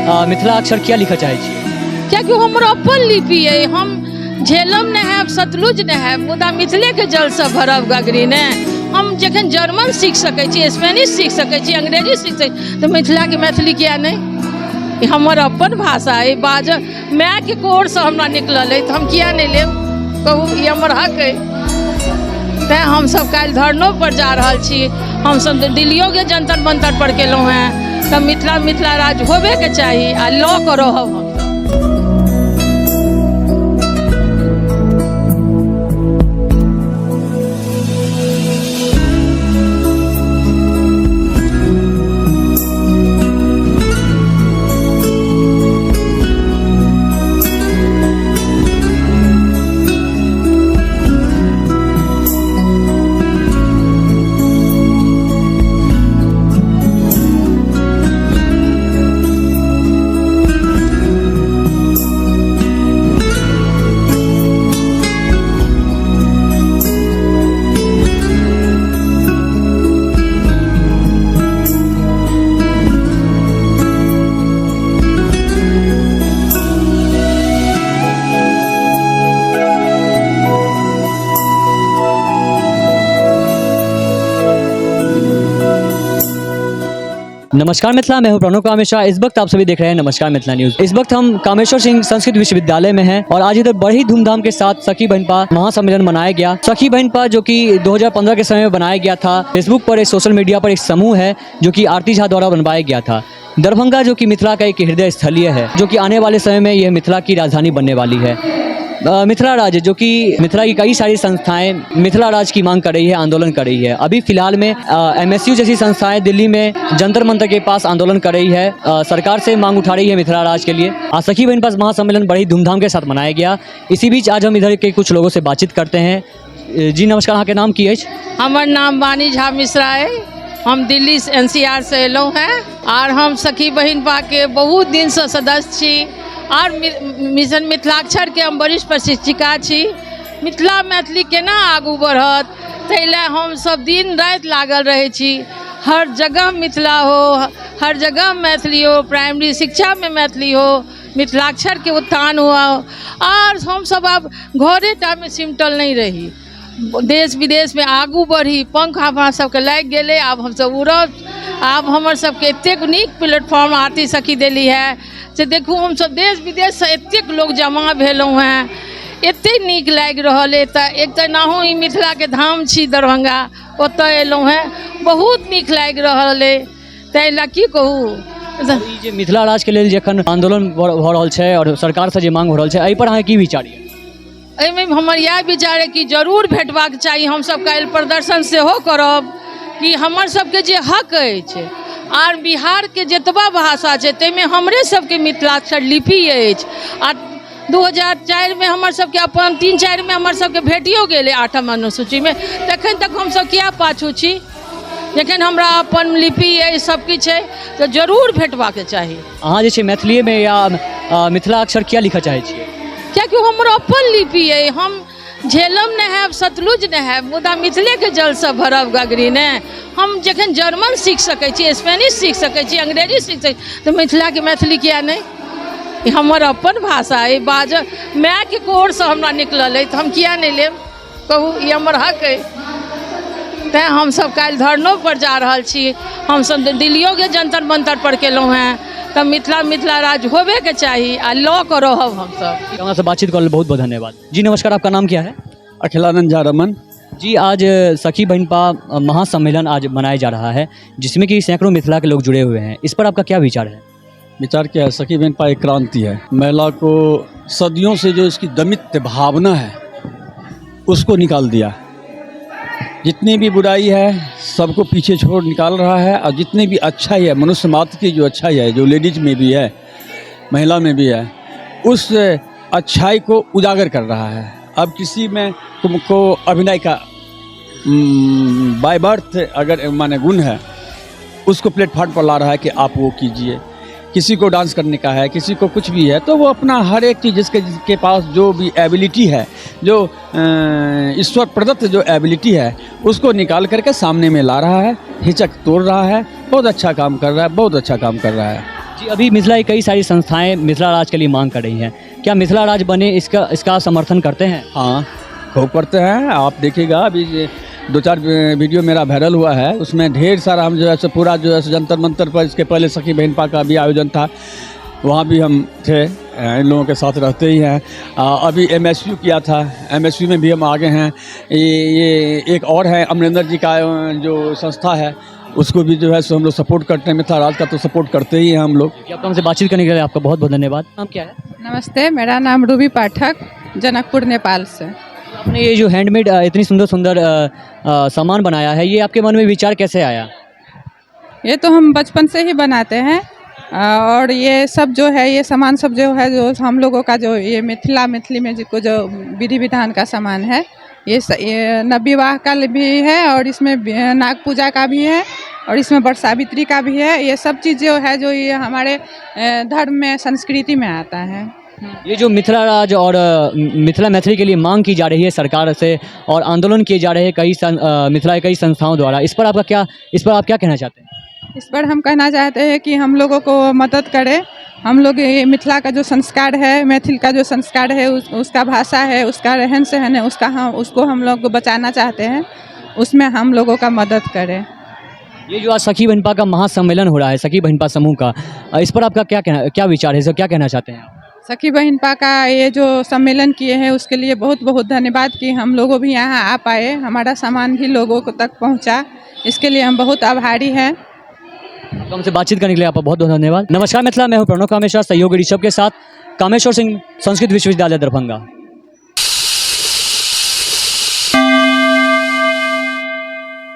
मिथिला अक्षर क्या लिखा चाहे छी? कियाकि हमर अपन लिपि है, हम झेलम ने है, सतलुज ने है, मुदा मिथिले के जल से भरब गगरी ने। हम जखन जर्मन सीख सकै छी, स्पेनिश सीख सकै छी, अंग्रेजी सीख सकै छी, तो मिथिला के मैथिली किया नहीं? हमर अपन भाषा है, बाज माय के कोर से हमरा निकलल है, तो हम किया नहीं लेब? कहू, ये हमर हक है। तैं हम सब काल्हि धरनो पर जा रहल छी। हम सब दिल्लियो के जंतर मंतर पर केलहुँ हैं, तब मिथिला राज होबे के चाही आ लऽ कऽ रहब हम। नमस्कार मिथिला, मैं हूं प्रणव कामेश्वर। इस वक्त आप सभी देख रहे हैं नमस्कार मिथिला न्यूज। इस वक्त हम कामेश्वर सिंह संस्कृत विश्वविद्यालय में हैं और आज इधर बड़ी धूमधाम के साथ सखी बहनपा महासम्मेलन मनाया गया। सखी बहनपा जो कि 2015 के समय में बनाया गया था। फेसबुक पर, एक सोशल मीडिया पर एक समूह है जो कि आरती झा द्वारा बनवाया गया था। दरभंगा जो कि मिथिला का एक हृदय स्थलीय है, जो कि आने वाले समय में यह मिथिला की राजधानी बनने वाली है। मिथिला राज जो कि मिथिला की कई सारी संस्थाएं मिथिला राज की मांग कर रही है, आंदोलन कर रही है। अभी फिलहाल में MSU जैसी संस्थाएं दिल्ली में जंतर मंतर के पास आंदोलन कर रही है, सरकार से मांग उठा रही है मिथिला राज के लिए। आज सखी बहनपा महासम्मेलन बड़ी धूमधाम के साथ मनाया गया। इसी बीच आज हम इधर के कुछ लोगों से बातचीत करते हैं। जी नमस्कार, अहाँ के नाम की अछि? हमर नाम वाणी झा मिश्रा है। हम दिल्ली NCR से एलहुँ हैं और हम सखी बहनपा के बहुत दिन से सदस्य छी और मिशन मिथिलाक्षर के हम वरिष्ठ प्रशिक्षिका छी। मिथिला मैथिली केना आगू बढ़त, ताहि लए हम सब दिन राति लागल रहै छी। हर जगह मिथिला हो, हर जगह मैथिली हो, प्राइमरी शिक्षा में मैथिली हो, मिथिलाक्षर के उत्थान हुआ और हम सब अब घरे टा में सिमटल नहीं रही, देश विदेश में आगू बढ़ी। पंख हमरा सबके लागि गेलै, आब हमसब उड़ब। आब हमर सबके एतेक नीक प्लेटफॉर्म आरती सखी देली है से देखू, हमसब देश विदेश से एतेक लोग जमा भेलहुँ हैं, एतेक नीक लागि रहल है। तऽ एक तऽ नाहू ई मिथिला के धाम छी दरभंगा, ओतऽ एलहुँ हैं, बहुत नीक लागि रहल है। ताहि लए की कहू, ई जे मिथिला राज के लेल जखन आंदोलन भऽ रहल छै और सरकार से जे मांग हो रहल छै, एहि पर अहाँ की विचार यऽ? एहिमे हमर इएह विचार है कि जरूर भेटबाक चाही। हमसब काल्हि प्रदर्शन सेहो करब कि हमर सबके जे हक अछि और बिहार के जतबा भाषा छै ताहिमे हमरे सबके मिथिलाक्षर लिपि अछि। आ 2004 में हमर सबके अपन 3-4 में हमर सबके भेटियो गेलै 8म अनुसूची में। तखन तक हमसब किया पाछू छी? जखन हमरा अपन लिपि अछि, सब किछु छै, तो जरूर भेटबाक चाही। अहाँ जे छै मैथिली में या मिथिला अक्षर क्या लिखा चाहे छियै? कियाकि हमर अपन लिपि है, हम झेलम ने है, सतलुज ने है, मुदा मिथिले के जल से भरब गगरी ने। हम जखन जर्मन सीख सकै छी, स्पेनिश सीख सकै छी, अंग्रेजी सीख सकै छी, तो मिथिला के मैथिली किया नहीं? हमर अपन भाषा है, बाज माय के कोर से हमरा निकलल है, तो हम किया नहीं लेब? कहू, ये हमर हक है। तैं हम सब काल्हि धरनो पर जा रहल छी। हम सब दिल्लियो के जंतर मंतर पर केलहुँ हैं, तब मिथिला राज होबे के चाही आ लऽ कऽ रहब हम सब। हमरा से बातचीत करने बहुत बहुत धन्यवाद। जी नमस्कार, आपका नाम क्या है? अखिलानंद झा रमन। जी, आज सखी बहनपा महासम्मेलन आज मनाया जा रहा है, जिसमें कि सैकड़ों मिथिला के लोग जुड़े हुए हैं। इस पर आपका क्या विचार है? विचार क्या है? सखी बहनपा एक क्रांति है। महिला को सदियों से जो इसकी दमित भावना है उसको निकाल दिया। जितनी भी बुराई है सबको पीछे छोड़ निकाल रहा है, और जितनी भी अच्छाई है, मनुष्य मात्र की जो अच्छाई है, जो लेडीज में भी है, महिला में भी है, उस अच्छाई को उजागर कर रहा है। अब किसी में तुमको अभिनय का बाय बर्थ अगर माने गुण है, उसको प्लेटफॉर्म पर ला रहा है कि आप वो कीजिए। किसी को डांस करने का है, किसी को कुछ भी है, तो वो अपना हर एक चीज़ जिसके पास जो भी एबिलिटी है, जो ईश्वर प्रदत्त जो एबिलिटी है, उसको निकाल करके सामने में ला रहा है, हिचक तोड़ रहा है। बहुत अच्छा काम कर रहा है, बहुत अच्छा काम कर रहा है। जी, अभी मिथिला की कई सारी संस्थाएं मिथिला राज के लिए मांग कर रही हैं। क्या मिथिला राज बने इसका आप समर्थन करते हैं? हाँ, खूब करते हैं। आप देखिएगा अभी 2-4 वीडियो मेरा वायरल हुआ है, उसमें ढेर सारा हम जो है सो पूरा जो है सो जंतर मंतर पर, इसके पहले सखी बहनपा का भी आयोजन था, वहाँ भी हम थे, इन लोगों के साथ रहते ही हैं। अभी MSU किया था, MSU में भी हम आगे हैं। ये एक और है अमरिंदर जी का जो संस्था है, उसको भी जो है सो हम लोग सपोर्ट करते हैं। मिथिला राज का तो सपोर्ट करते ही हैं हम लोग। कि आपका हमसे बातचीत करने के लिए आपका बहुत बहुत धन्यवाद। नाम क्या है? नमस्ते, मेरा नाम रूबी पाठक, जनकपुर नेपाल से। आपने ये जो हैंडमेड इतनी सुंदर सुंदर सामान बनाया है, ये आपके मन में विचार कैसे आया? ये तो हम बचपन से ही बनाते हैं और ये सब जो है, ये सामान सब जो है, जो हम लोगों का जो ये मिथिली में जिसको जो विधि विधान का सामान है, ये नवविवाह का भी है और इसमें नाग पूजा का भी है और इसमें वट सावित्री का भी है। ये सब चीज़ जो है, जो ये हमारे धर्म में, संस्कृति में आता है। ये जो मिथिला राज और मिथिला मैथिली के लिए मांग की जा रही है सरकार से और आंदोलन किए जा रहे हैं मिथिला के कई संस्थाओं द्वारा, इस पर आप क्या कहना चाहते हैं? इस पर हम कहना चाहते हैं कि हम लोगों को मदद करें। हम लोग ये मिथिला का जो संस्कार है, मैथिल का जो संस्कार है, उसका भाषा है, उसका रहन सहन है, उसको हम लोग बचाना चाहते हैं, उसमें हम लोगों का मदद करें। ये जो आज सखी बहनपा का महासम्मेलन हो रहा है, सखी बहनपा समूह का, इस पर आपका क्या विचार है, क्या कहना चाहते हैं आप? सखी बहनपा का ये जो सम्मेलन किए हैं, उसके लिए बहुत बहुत धन्यवाद कि हम लोगों भी यहाँ आ पाए, हमारा सामान भी लोगों को तक पहुँचा, इसके लिए हम बहुत आभारी हैं। तो हमसे बातचीत करने के लिए आपका बहुत बहुत धन्यवाद। नमस्कार मिथिला, मैं हूँ प्रणव कामेश्वर, सहयोगी ऋषभ के साथ, कामेश्वर सिंह संस्कृत विश्वविद्यालय दरभंगा।